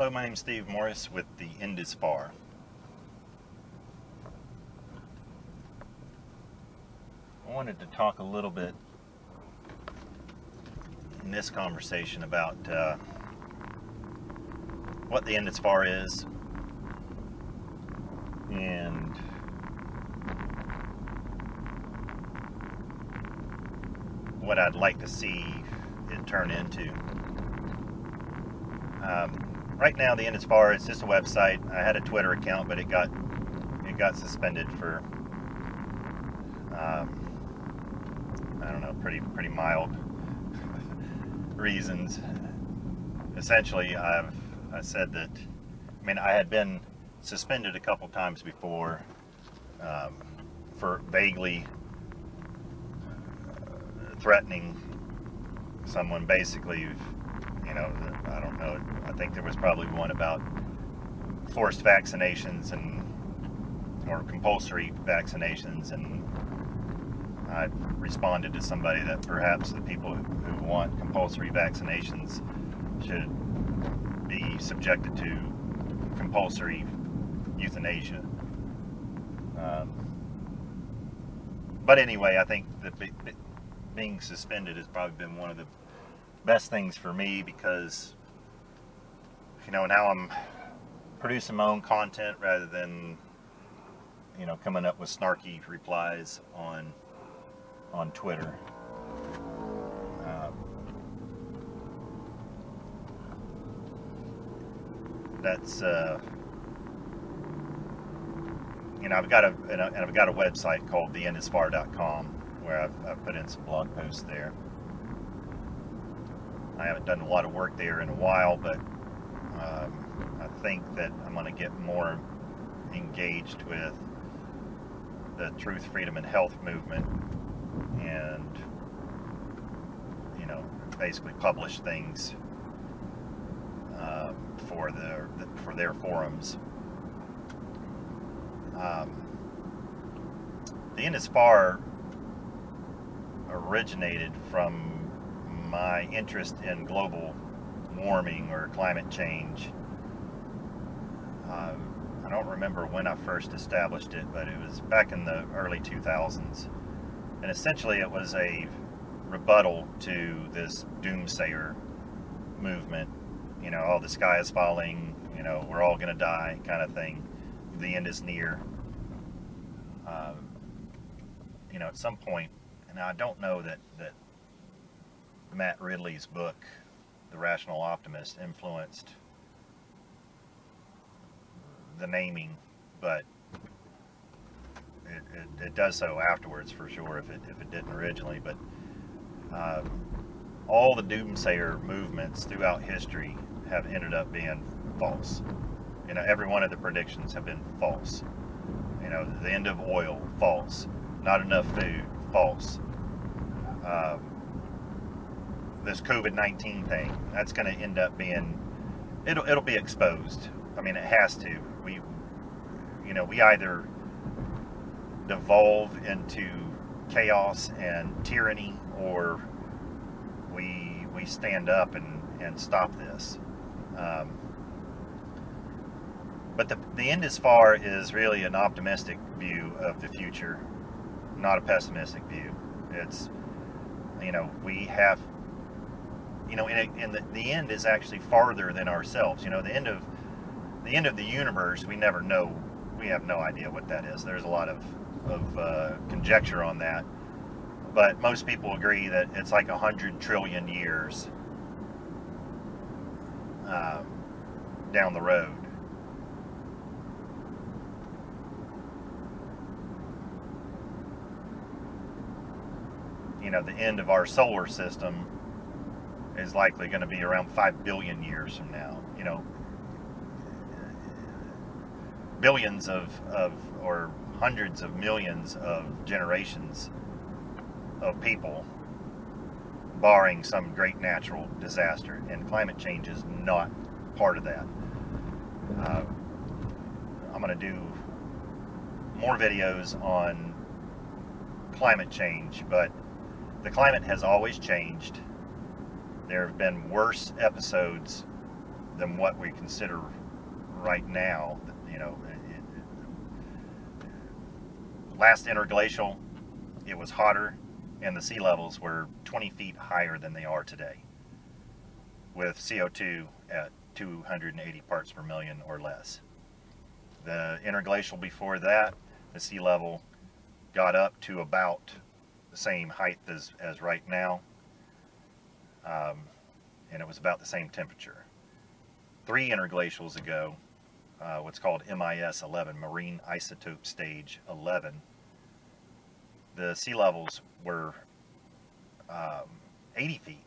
Hello, my name's Steve Morris with The End is Far. I wanted to talk a little bit in this conversation about what the end is far is and what I'd like to see it turn into. Right now, the end is far. It's just a website. I had a Twitter account, but it got suspended for I don't know, pretty mild reasons. Essentially, I said that, I had been suspended a couple times before for vaguely threatening someone. Basically, I don't know, I think there was probably one about forced vaccinations or compulsory vaccinations, and I responded to somebody that perhaps the people who want compulsory vaccinations should be subjected to compulsory euthanasia. But anyway, I think that being suspended has probably been one of the best things for me, because now I'm producing my own content rather than coming up with snarky replies on Twitter. That's I've got a website called theendisfar.com where I've put in some blog posts there. I haven't done a lot of work there in a while, but I think that I'm going to get more engaged with the truth, freedom, and health movement, and basically publish things for their forums. The End is Far originated from my interest in global warming or climate change. I don't remember when I first established it, but it was back in the early 2000s. And essentially it was a rebuttal to this doomsayer movement. Oh, the sky is falling, we're all going to die kind of thing. The end is near. At some point, and I don't know that Matt Ridley's book, The Rational Optimist, influenced the naming, but it does so afterwards for sure, if it didn't originally. But all the doomsayer movements throughout history have ended up being false. Every one of the predictions have been false. The end of oil, false. Not enough food, false. This COVID-19 thing, that's going to end up being, it'll be exposed. It has to. We either devolve into chaos and tyranny, or we stand up and stop this. But the end is far is really an optimistic view of the future, not a pessimistic view. It's, we have, the end is actually farther than ourselves. The end of the universe, we never know. We have no idea what that is. There's a lot of conjecture on that, but most people agree that it's like 100 trillion years down the road. The end of our solar system is likely going to be around 5 billion years from now. Billions of or hundreds of millions of generations of people, barring some great natural disaster, and climate change is not part of that. I'm going to do more videos on climate change, but the climate has always changed. There have been worse episodes than what we consider right now. You know, last interglacial, it was hotter, and the sea levels were 20 feet higher than they are today, with CO2 at 280 parts per million or less. The interglacial before that, the sea level got up to about the same height as right now, and it was about the same temperature. 3 interglacials ago, what's called MIS 11, Marine Isotope Stage 11, the sea levels were 80 feet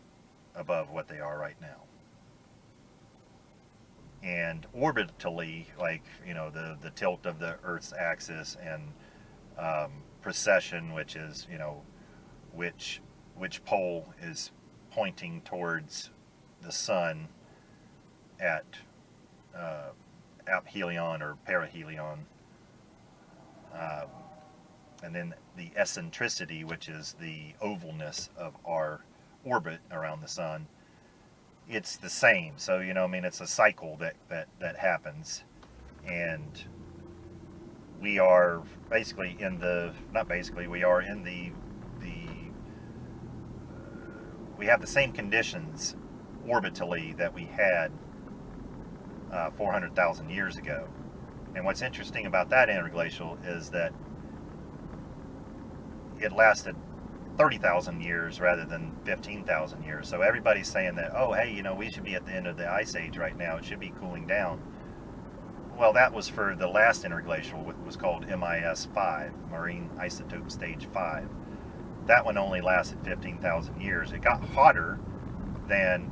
above what they are right now. And orbitally, like, you know, the tilt of the Earth's axis, and precession, which is, you know, which pole is pointing towards the sun at aphelion or perihelion, and then the eccentricity, which is the ovalness of our orbit around the sun. It's the same. So, you know, I mean, it's a cycle that happens, and we are basically in the, not basically, we are in we have the same conditions orbitally that we had 400,000 years ago. And what's interesting about that interglacial is that it lasted 30,000 years rather than 15,000 years. So everybody's saying that, oh, hey, you know, we should be at the end of the ice age right now. It should be cooling down. Well, that was for the last interglacial, which was called MIS 5, Marine Isotope Stage 5. That one only lasted 15,000 years. It got hotter than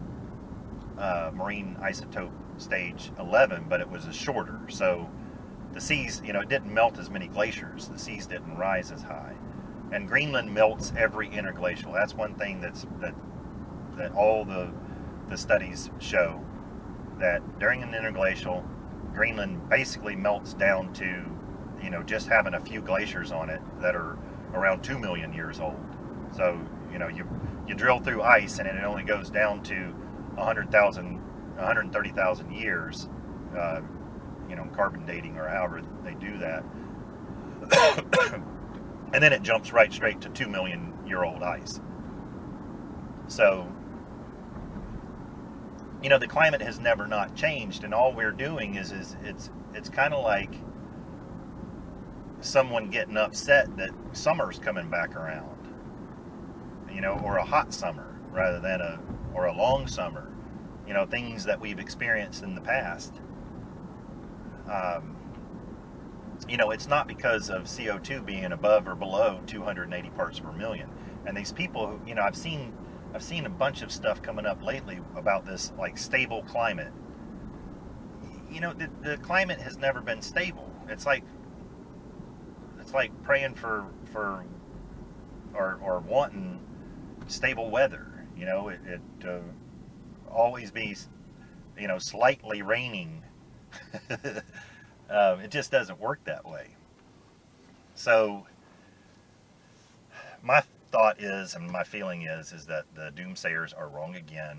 Marine Isotope Stage 11, but it was shorter. So the seas, you know, it didn't melt as many glaciers. The seas didn't rise as high. And Greenland melts every interglacial. That's one thing that all the studies show, that during an interglacial, Greenland basically melts down to, you know, just having a few glaciers on it that are around 2 million years old. So, you know, you drill through ice and it only goes down to 130,000 years, you know, carbon dating or however they do that. And then it jumps right straight to 2 million year old ice. So, you know, the climate has never not changed, and all we're doing is it's kind of like someone getting upset that summer's coming back around, you know, or a hot summer rather than a long summer, you know, things that we've experienced in the past. You know, it's not because of CO2 being above or below 280 parts per million. And these people who, you know, I've seen a bunch of stuff coming up lately about this, like, stable climate. You know, the climate has never been stable. It's like praying for or wanting stable weather. You know, it always be, you know, slightly raining. It just doesn't work that way. So my thought is, and my feeling is that the doomsayers are wrong again.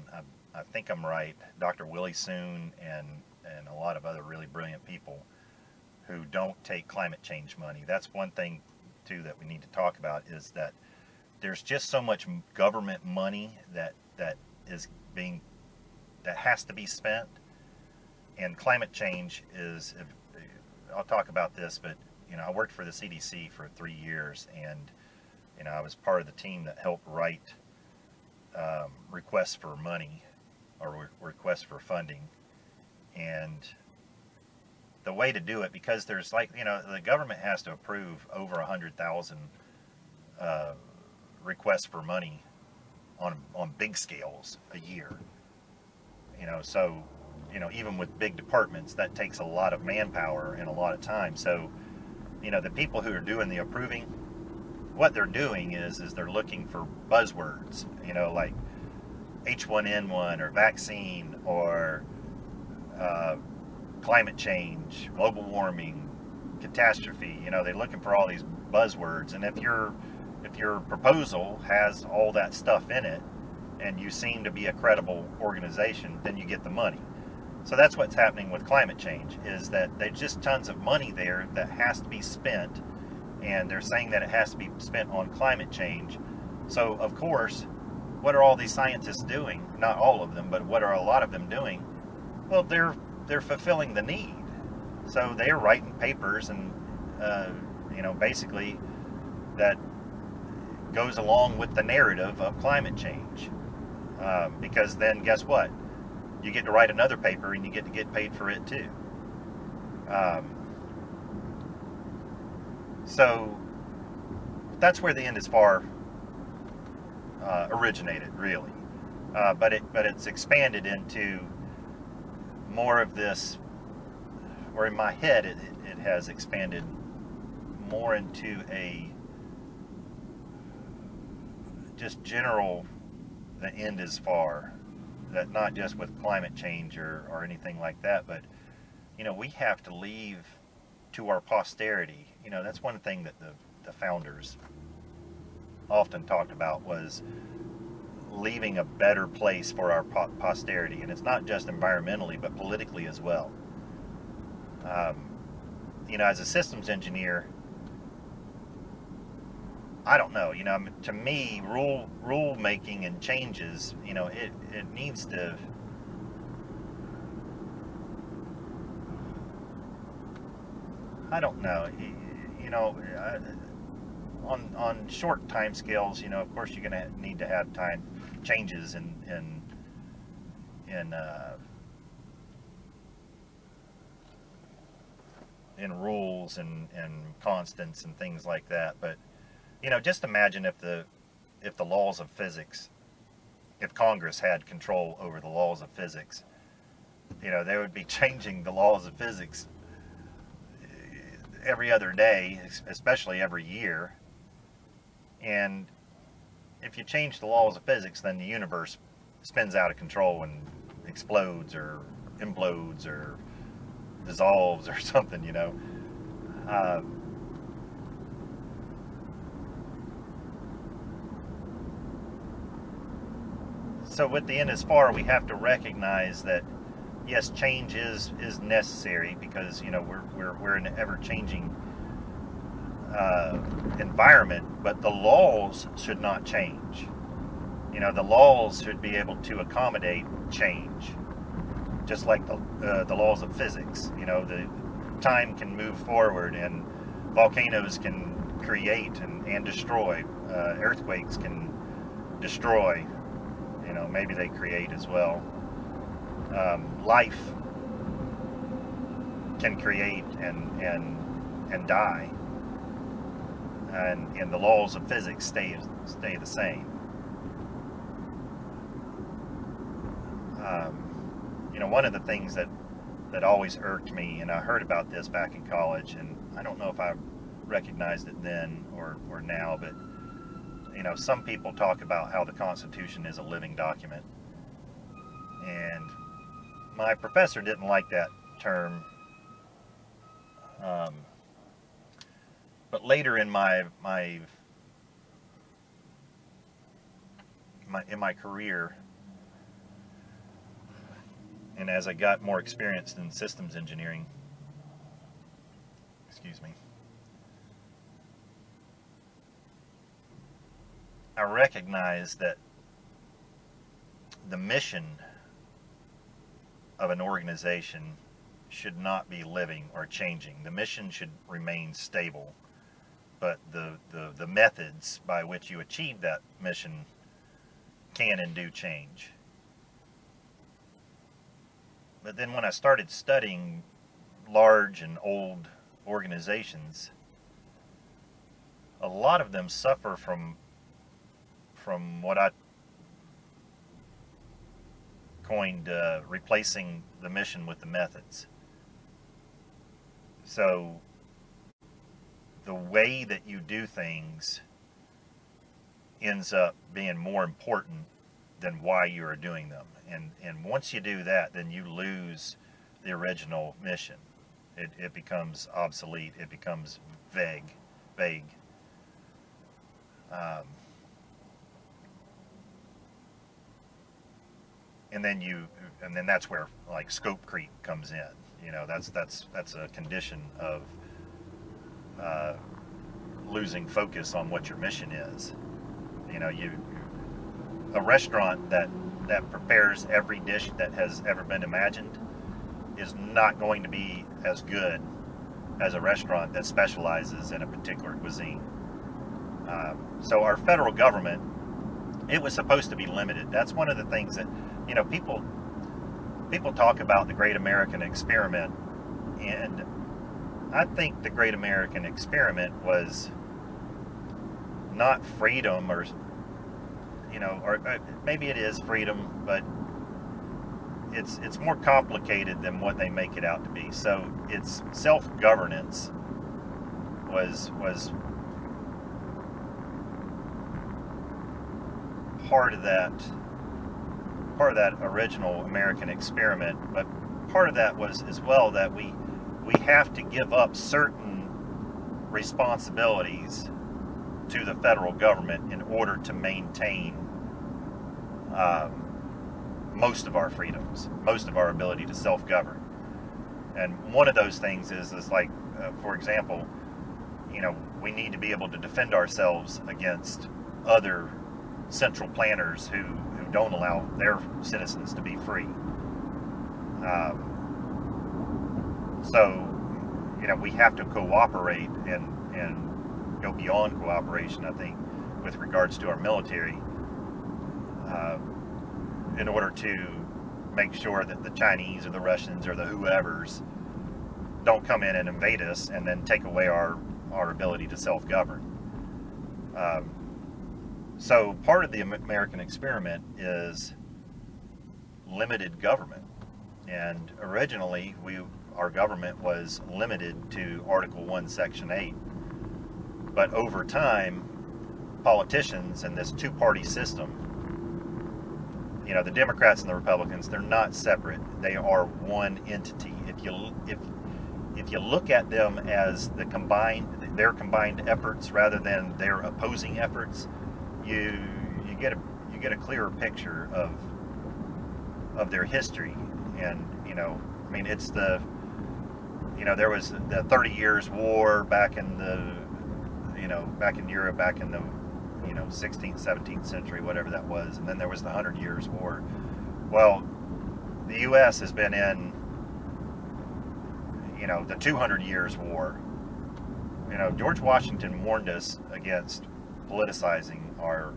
I think I'm right. Dr. Willie Soon and a lot of other really brilliant people who don't take climate change money. That's one thing too that we need to talk about, is that there's just so much government money that has to be spent, and climate change is, I'll talk about this, but, you know, I worked for the CDC for 3 years, and, you know, I was part of the team that helped write requests for money or requests for funding. And the way to do it, because there's, like, you know, the government has to approve over 100,000 requests for money on big scales a year. You know, so, you know, even with big departments, that takes a lot of manpower and a lot of time. So, you know, the people who are doing the approving, what they're doing is they're looking for buzzwords, you know, like H1N1 or vaccine or climate change, global warming, catastrophe. You know, they're looking for all these buzzwords. And if your proposal has all that stuff in it, and you seem to be a credible organization, then you get the money. So that's what's happening with climate change, is that there's just tons of money there that has to be spent, and they're saying that it has to be spent on climate change. So of course, what are all these scientists doing? Not all of them, but what are a lot of them doing? Well, they're fulfilling the need. So they're writing papers, and basically that goes along with the narrative of climate change. Because then guess what? You get to write another paper and you get paid for it too. So that's where the End is Far originated, really. But it's expanded into more of this, or in my head it has expanded more into a just general, the end is far. That not just with climate change or anything like that, but we have to leave to our posterity. That's one thing that the founders often talked about, was leaving a better place for our posterity. And it's not just environmentally, but politically as well. As a systems engineer, I don't know, to me, rule making and changes, it needs to, I don't know, on short time scales, of course you're going to need to have time changes in rules and constants and things like that. But just imagine if the laws of physics, if Congress had control over the laws of physics, they would be changing the laws of physics every other day, especially every year. And if you change the laws of physics, then the universe spins out of control and explodes or implodes or dissolves or something, So with the End is Far, we have to recognize that yes, change is necessary, because we're in an ever-changing environment, but the laws should not change. The laws should be able to accommodate change, just like the laws of physics. The time can move forward, and volcanoes can create and destroy. Earthquakes can destroy. Maybe they create as well. Life can create and die, and the laws of physics stay the same. One of the things that always irked me, and I heard about this back in college, and I don't know if I recognized it then or now, but some people talk about how the Constitution is a living document, and my professor didn't like that term. But later in my career, and as I got more experienced in systems engineering, I recognized that the mission of an organization should not be living or changing. The mission should remain stable, but the methods by which you achieve that mission can and do change. But then when I started studying large and old organizations, a lot of them suffer from what I coined replacing the mission with the methods. So the way that you do things ends up being more important than why you are doing them. And once you do that, then you lose the original mission. It becomes obsolete. It becomes vague. and then that's where like scope creep comes in. You know, that's a condition of losing focus on what your mission is. You know, a restaurant that prepares every dish that has ever been imagined is not going to be as good as a restaurant that specializes in a particular cuisine. So our federal government, it was supposed to be limited. That's one of the things that, you know, people talk about the Great American Experiment, and I think the Great American Experiment was not freedom, or, you know, or maybe it is freedom, but it's more complicated than what they make it out to be. So it's self-governance was part of that original American experiment, but part of that was as well that we have to give up certain responsibilities to the federal government in order to maintain most of our freedoms, most of our ability to self-govern. And one of those things is like, for example, you know, we need to be able to defend ourselves against other central planners who don't allow their citizens to be free. So, you know, we have to cooperate and go beyond cooperation, I think, with regards to our military, in order to make sure that the Chinese or the Russians or the whoever's don't come in and invade us and then take away our ability to self-govern. So part of the American experiment is limited government, and originally our government was limited to Article 1, Section 8, but over time, politicians in this two-party system, you know, the Democrats and the Republicans, they're not separate. They are one entity. If you look at them as their combined efforts rather than their opposing efforts, you get a clearer picture of their history. And, you know, I mean, it's there was the 30 Years War back in Europe, back in the 16th, 17th century, whatever that was, and then there was the 100 Years War. Well, the U.S. has been in, you know, the 200 Years War. You know, George Washington warned us against politicizing our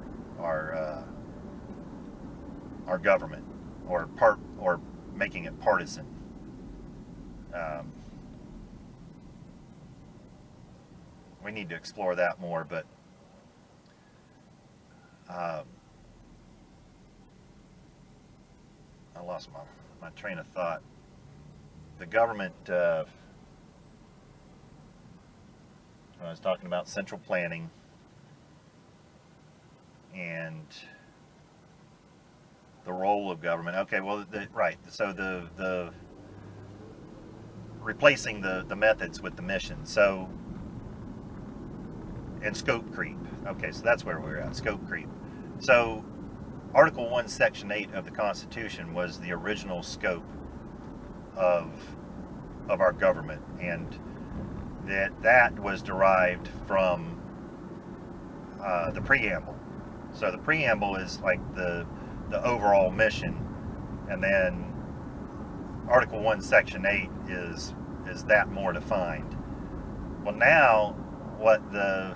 government or making it partisan. We need to explore that more, but I lost my train of thought. The government, I was talking about central planning and the role of government. Okay, well, right. So the replacing the methods with the mission. So, and scope creep. Okay, so that's where we're at, scope creep. So, Article 1, Section 8 of the Constitution was the original scope of our government, and that was derived from the preamble. So the preamble is like the overall mission, and then Article 1, Section 8 is that more defined. Well, now what the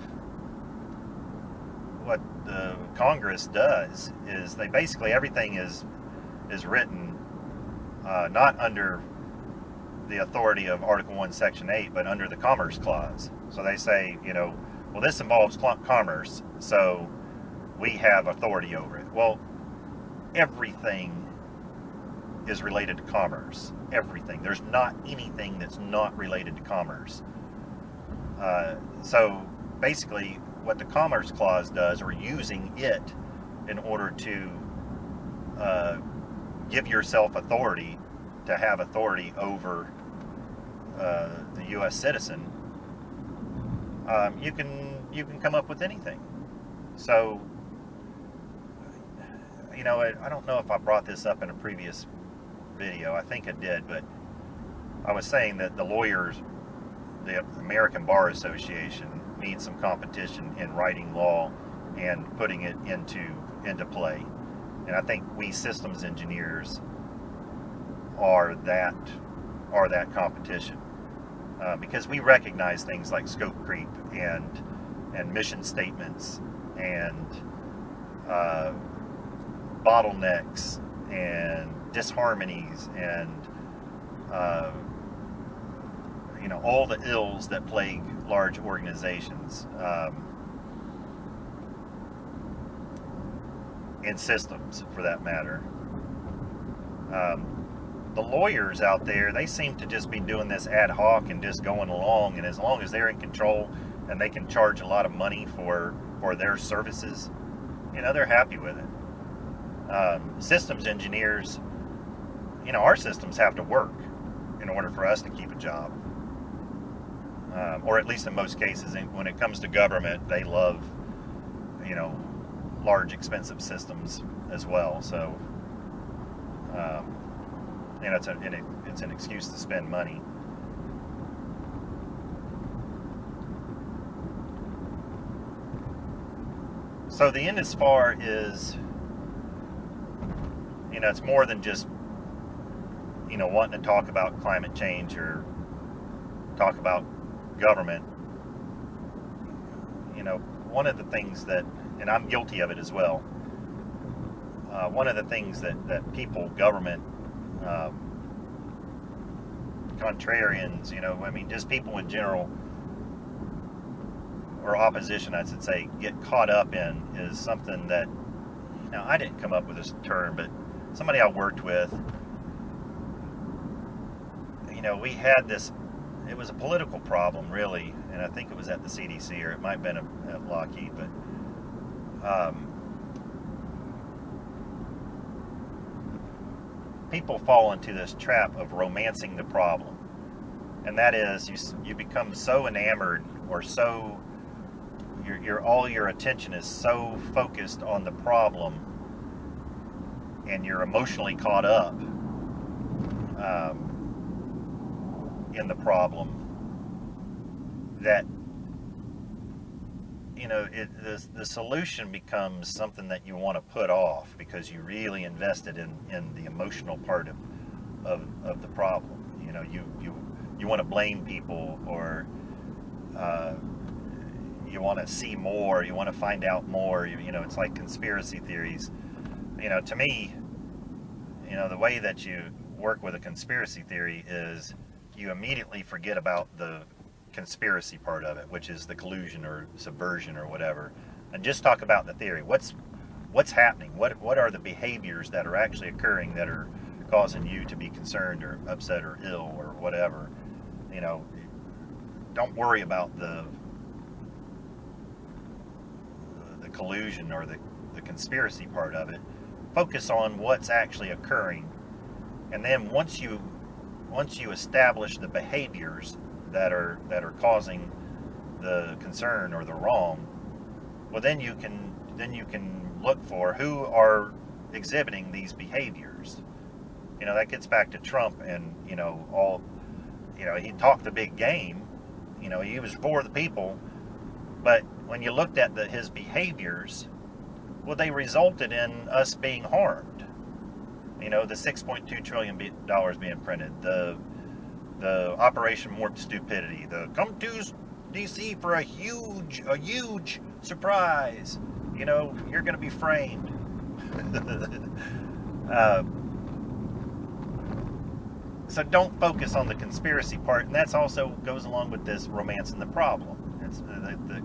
Congress does is they basically, everything is written not under the authority of Article 1, Section 8, but under the Commerce Clause. So they say, you know, well, this involves commerce, so we have authority over it. Well, everything is related to commerce. Everything. There's not anything that's not related to commerce. So basically, what the Commerce Clause does, or using it in order to give yourself authority, to have authority over the U.S. citizen, you can come up with anything. So you know, I don't know if I brought this up in a previous video. I think I did, but I was saying that the lawyers, the American Bar Association, needs some competition in writing law and putting it into play. And I think we systems engineers are that competition, because we recognize things like scope creep and mission statements and bottlenecks and disharmonies and you know, all the ills that plague large organizations and systems, for that matter. The lawyers out there, they seem to just be doing this ad hoc and just going along, and as long as they're in control and they can charge a lot of money for their services, you know, they're happy with it. Systems engineers, you know, our systems have to work in order for us to keep a job, or at least in most cases. When it comes to government, they love, you know, large expensive systems as well. So you know, it's an excuse to spend money. So the end as far is, you know, it's more than just, you know, wanting to talk about climate change or talk about government. You know, one of the things that, and I'm guilty of it as well, one of the things that people, government, contrarians, you know, I mean, just people in general, or opposition, I should say, get caught up in is something that, now, I didn't come up with this term, but somebody I worked with, you know, we had this, it was a political problem, really, and I think it was at the CDC, or it might have been at Lockheed, but people fall into this trap of romancing the problem. And that is, you become so enamored, or so, all your attention is so focused on the problem, and you're emotionally caught up in the problem, that, you know, the solution becomes something that you want to put off because you really invested in the emotional part of the problem. You know, you want to blame people, or you want to see more, you want to find out more. You know, it's like conspiracy theories. You know, to me, you know, the way that you work with a conspiracy theory is you immediately forget about the conspiracy part of it, which is the collusion or subversion or whatever, and just talk about the theory. What's happening? What are the behaviors that are actually occurring that are causing you to be concerned or upset or ill or whatever? You know, don't worry about the collusion or the conspiracy part of it. Focus on what's actually occurring, and then once you establish the behaviors that are causing the concern or the wrong, well, then you can look for who are exhibiting these behaviors. You know, that gets back to Trump, and you know, he talked the big game. You know, he was for the people, but when you looked at his behaviors, well, they resulted in us being harmed. You know, the $6.2 trillion being printed, the Operation Warp Stupidity, the come to DC for a huge surprise. You know, you're going to be framed. So don't focus on the conspiracy part, and that's also goes along with this romancing the problem.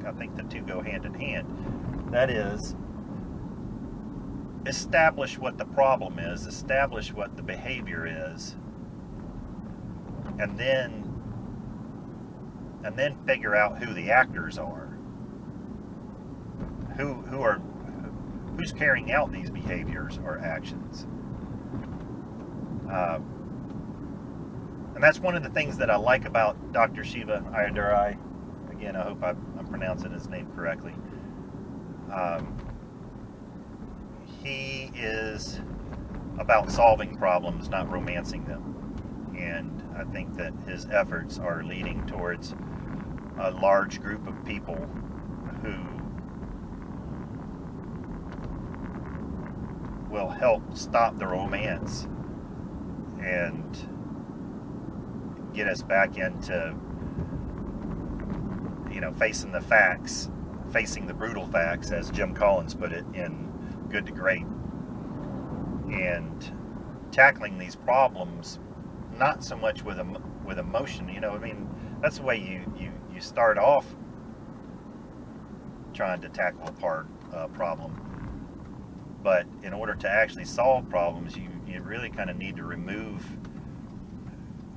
I think the two go hand in hand. That is, establish what the problem is, establish what the behavior is, and then figure out who the actors are, who's carrying out these behaviors or actions. And that's one of the things that I like about Dr. Shiva Ayyadurai. Again, I hope I'm pronouncing his name correctly. He he is about solving problems, not romancing them. And I think that his efforts are leading towards a large group of people who will help stop the romance and get us back into, facing the facts, facing the brutal facts, as Jim Collins put it in Good to Great, and tackling these problems not so much with emotion. That's the way you start off trying to tackle a problem. But in order to actually solve problems, you really kind of need to remove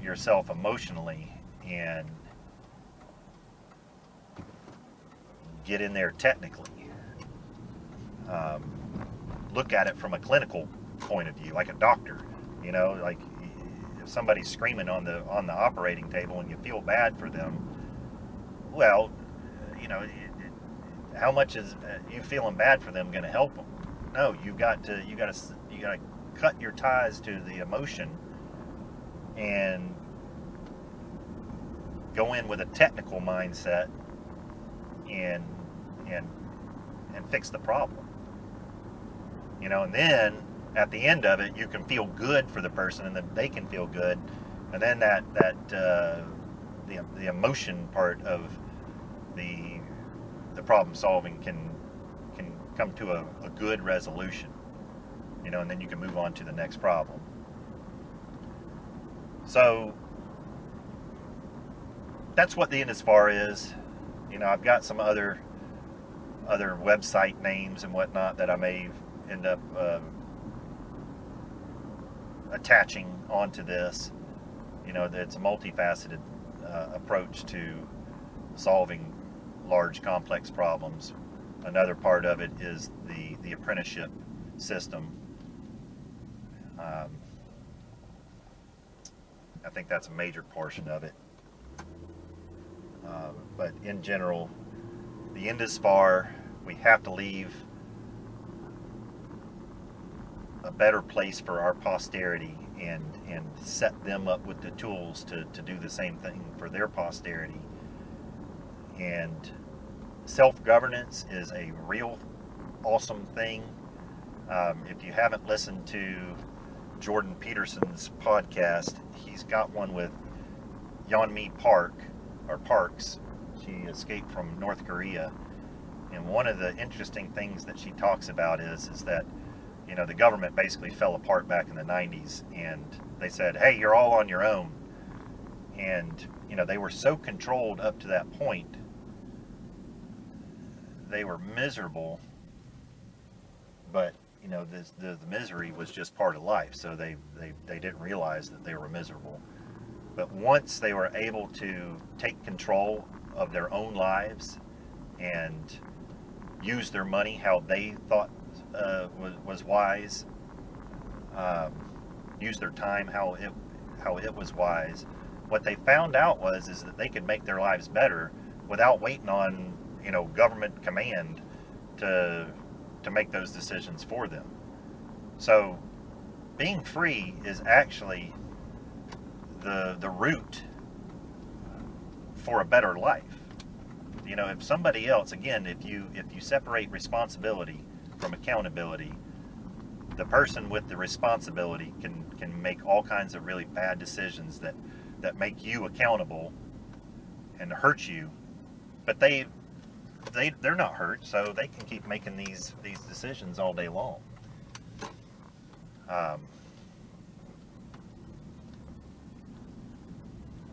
yourself emotionally and get in there technically. Look at it from a clinical point of view, like a doctor. Like if somebody's screaming on the operating table and you feel bad for them, well, how much is you feeling bad for them going to help them? No, you got to cut your ties to the emotion and go in with a technical mindset and fix the problem. And then at the end of it, you can feel good for the person, and then they can feel good, and then the emotion part of the problem solving can come to a good resolution, and then you can move on to the next problem. So that's what the End is Far is. I've got some other website names and whatnot that I may end up attaching onto this. It's a multifaceted approach to solving large, complex problems. Another part of it is the apprenticeship system. I think that's a major portion of it. But in general, the end is far. We have to leave a better place for our posterity and set them up with the tools to do the same thing for their posterity. And self-governance is a real awesome thing. If you haven't listened to Jordan Peterson's podcast, he's got one with Yeonmi Parks. She escaped from North Korea, and one of the interesting things that she talks about is that the government basically fell apart back in the 90s, and they said, hey, you're all on your own. And they were so controlled up to that point, they were miserable, but the misery was just part of life, so they didn't realize that they were miserable. But once they were able to take control of their own lives and use their money how they thought was wise, use their time how it was wise, what they found out is that they could make their lives better without waiting on government command to make those decisions for them. So being free is actually the route for a better life. If somebody else, again, if you separate responsibility from accountability, the person with the responsibility can make all kinds of really bad decisions that make you accountable and hurt you, but they're not hurt, so they can keep making these decisions all day long.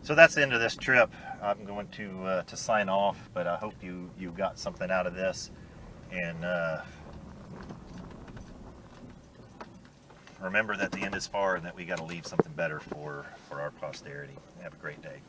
So that's the end of this trip. I'm going to sign off, but I hope you got something out of this, and remember that the end is far and that we got to leave something better for our posterity. Have a great day.